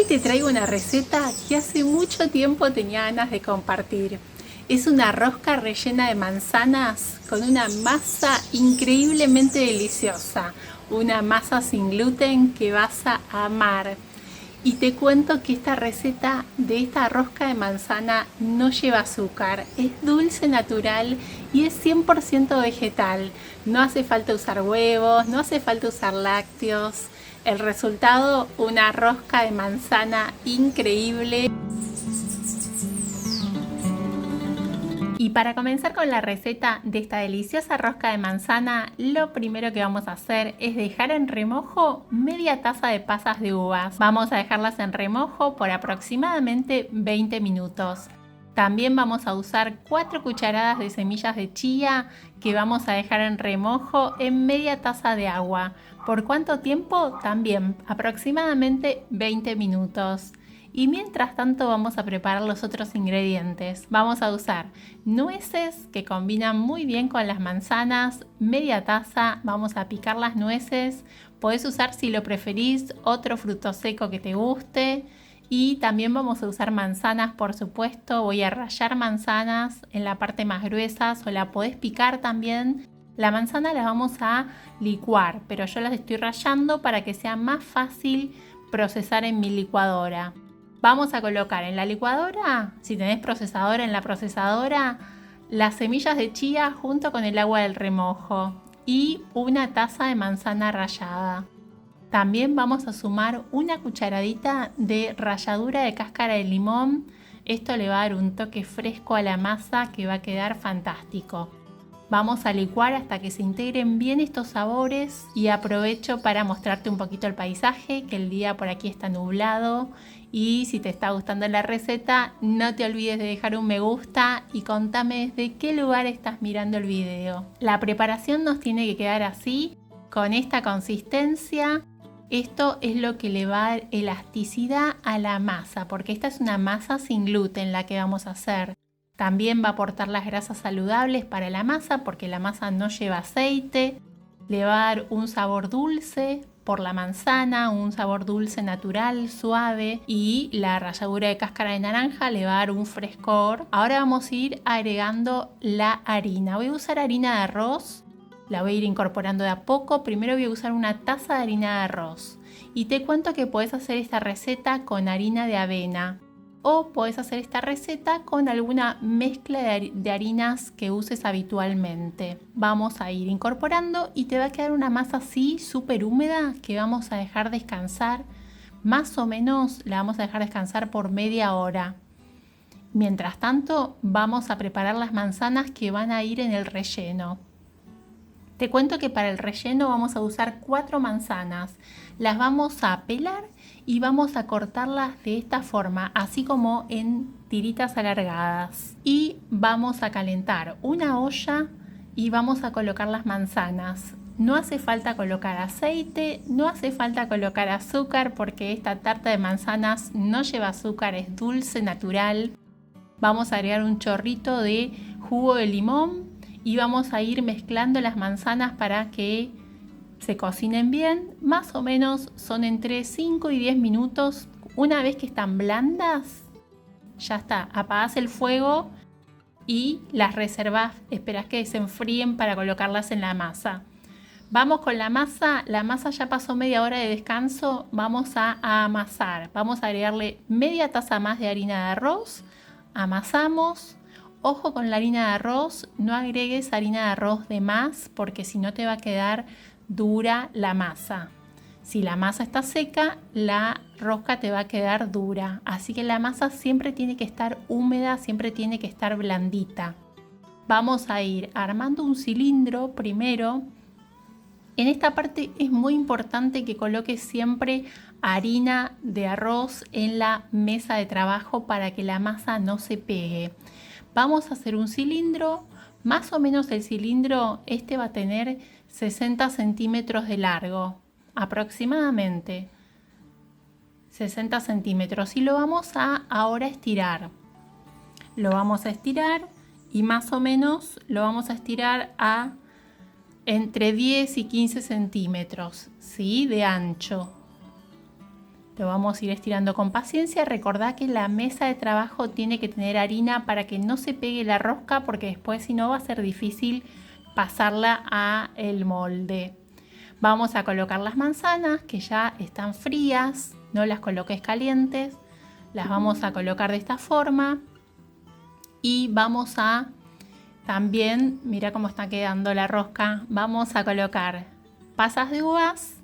te traigo una receta que hace mucho tiempo tenía ganas de compartir. Es una rosca rellena de manzanas con una masa increíblemente deliciosa. Una masa sin gluten que vas a amar. Y te cuento que esta receta de esta rosca de manzana no lleva azúcar, es dulce natural y es 100% vegetal. No hace falta usar huevos, no hace falta usar lácteos. El resultado, una rosca de manzana increíble. Y para comenzar con la receta de esta deliciosa rosca de manzana, lo primero que vamos a hacer es dejar en remojo media taza de pasas de uvas. Vamos a dejarlas en remojo por aproximadamente 20 minutos. También vamos a usar 4 cucharadas de semillas de chía que vamos a dejar en remojo en media taza de agua. ¿Por cuánto tiempo? También aproximadamente 20 minutos. Y mientras tanto vamos a preparar los otros ingredientes. Vamos a usar nueces que combinan muy bien con las manzanas, media taza, vamos a picar las nueces. Podés usar, si lo preferís, otro fruto seco que te guste. Y también vamos a usar manzanas, por supuesto. Voy a rallar manzanas en la parte más gruesa o la podés picar también. La manzana la vamos a licuar, pero yo las estoy rallando para que sea más fácil procesar en mi licuadora. Vamos a colocar en la licuadora, si tenés procesadora, en la procesadora, las semillas de chía junto con el agua del remojo y una taza de manzana rallada. También vamos a sumar una cucharadita de ralladura de cáscara de limón. Esto le va a dar un toque fresco a la masa que va a quedar fantástico. Vamos a licuar hasta que se integren bien estos sabores y aprovecho para mostrarte un poquito el paisaje, que el día por aquí está nublado. Y si te está gustando la receta, no te olvides de dejar un me gusta y contame desde qué lugar estás mirando el video. La preparación nos tiene que quedar así, con esta consistencia. Esto es lo que le va a dar elasticidad a la masa, porque esta es una masa sin gluten la que vamos a hacer. También va a aportar las grasas saludables para la masa, porque la masa no lleva aceite. Le va a dar un sabor dulce por la manzana, un sabor dulce natural, suave, y la ralladura de cáscara de naranja le va a dar un frescor. Ahora vamos a ir agregando la harina. Voy a usar harina de arroz, la voy a ir incorporando de a poco. Primero voy a usar una taza de harina de arroz. Y te cuento que puedes hacer esta receta con harina de avena. O puedes hacer esta receta con alguna mezcla de harinas que uses habitualmente. Vamos a ir incorporando y te va a quedar una masa así súper húmeda que vamos a dejar descansar. Más o menos la vamos a dejar descansar por media hora. Mientras tanto vamos a preparar las manzanas que van a ir en el relleno. Te cuento que para el relleno vamos a usar 4 manzanas. Las vamos a pelar y vamos a cortarlas de esta forma, así como en tiritas alargadas. Y vamos a calentar una olla y vamos a colocar las manzanas. No hace falta colocar aceite, no hace falta colocar azúcar, porque esta tarta de manzanas no lleva azúcar, es dulce natural. Vamos a agregar un chorrito de jugo de limón y vamos a ir mezclando las manzanas para que se cocinen bien. Más o menos son entre 5 y 10 minutos. Una vez que están blandas, ya está, apagás el fuego y las reservás, esperás que se enfríen para colocarlas en la masa. Vamos con la masa ya pasó media hora de descanso. Vamos a amasar, vamos a agregarle media taza más de harina de arroz, amasamos. Ojo con la harina de arroz, no agregues harina de arroz de más, porque si no te va a quedar dura la masa. Si la masa está seca, la rosca te va a quedar dura. Así que la masa siempre tiene que estar húmeda, siempre tiene que estar blandita. Vamos a ir armando un cilindro primero. En esta parte es muy importante que coloques siempre harina de arroz en la mesa de trabajo para que la masa no se pegue. Vamos a hacer un cilindro, más o menos el cilindro este va a tener 60 centímetros de largo, aproximadamente 60 centímetros, y lo vamos a ahora estirar. Lo vamos a estirar y más o menos lo vamos a estirar a entre 10 y 15 centímetros, ¿sí? De ancho. Lo vamos a ir estirando con paciencia. Recordá que la mesa de trabajo tiene que tener harina para que no se pegue la rosca, porque después si no va a ser difícil pasarla a el molde. Vamos a colocar las manzanas que ya están frías, no las coloques calientes. Las vamos a colocar de esta forma y vamos a también, mira cómo está quedando la rosca, vamos a colocar pasas de uvas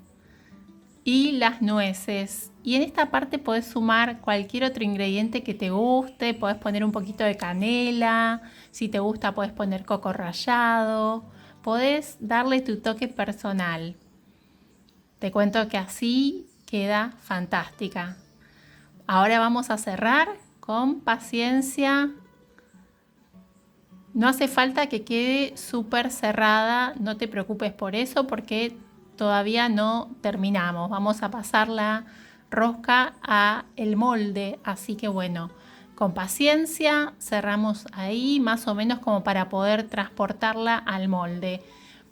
y las nueces. Y en esta parte podés sumar cualquier otro ingrediente que te guste. Podés poner un poquito de canela. Si te gusta podés poner coco rallado. Podés darle tu toque personal. Te cuento que así queda fantástica. Ahora vamos a cerrar con paciencia. No hace falta que quede súper cerrada. No te preocupes por eso porque todavía no terminamos. Vamos a pasar la rosca a el molde, así que bueno, con paciencia cerramos ahí más o menos como para poder transportarla al molde.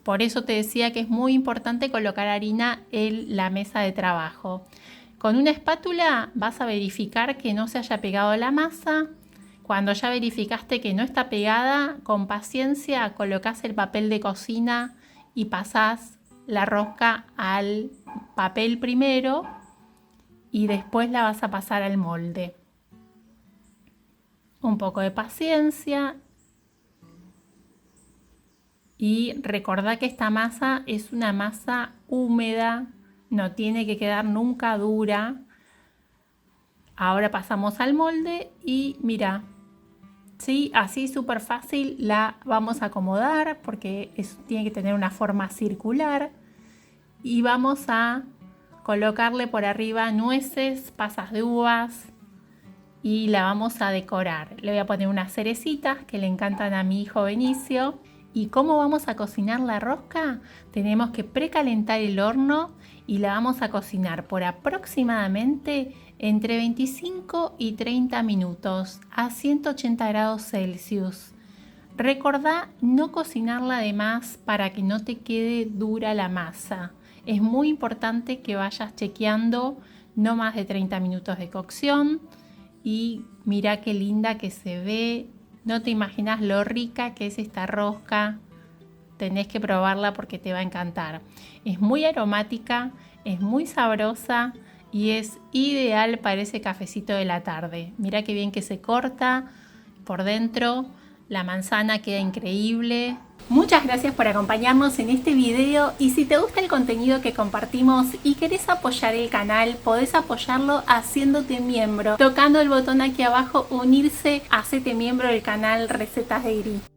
Por eso te decía que es muy importante colocar harina en la mesa de trabajo. Con una espátula vas a verificar que no se haya pegado la masa. Cuando ya verificaste que no está pegada, con paciencia colocas el papel de cocina y pasás la rosca al papel primero y después la vas a pasar al molde. Un poco de paciencia y recordá que esta masa es una masa húmeda, no tiene que quedar nunca dura. Ahora pasamos al molde y mira, ¿sí? Así súper fácil la vamos a acomodar porque tiene que tener una forma circular y vamos a colocarle por arriba nueces, pasas de uvas y la vamos a decorar. Le voy a poner unas cerecitas que le encantan a mi hijo Benicio. ¿Y cómo vamos a cocinar la rosca? Tenemos que precalentar el horno y la vamos a cocinar por aproximadamente entre 25 y 30 minutos a 180 grados Celsius. Recordá no cocinarla de más para que no te quede dura la masa. Es muy importante que vayas chequeando no más de 30 minutos de cocción y mira qué linda que se ve. No te imaginas lo rica que es esta rosca. Tenés que probarla porque te va a encantar. Es muy aromática, es muy sabrosa y es ideal para ese cafecito de la tarde. Mira qué bien que se corta por dentro. La manzana queda increíble. Muchas gracias por acompañarnos en este video y si te gusta el contenido que compartimos y querés apoyar el canal, podés apoyarlo haciéndote miembro, tocando el botón aquí abajo, unirse, hacete miembro del canal Recetas de Gris.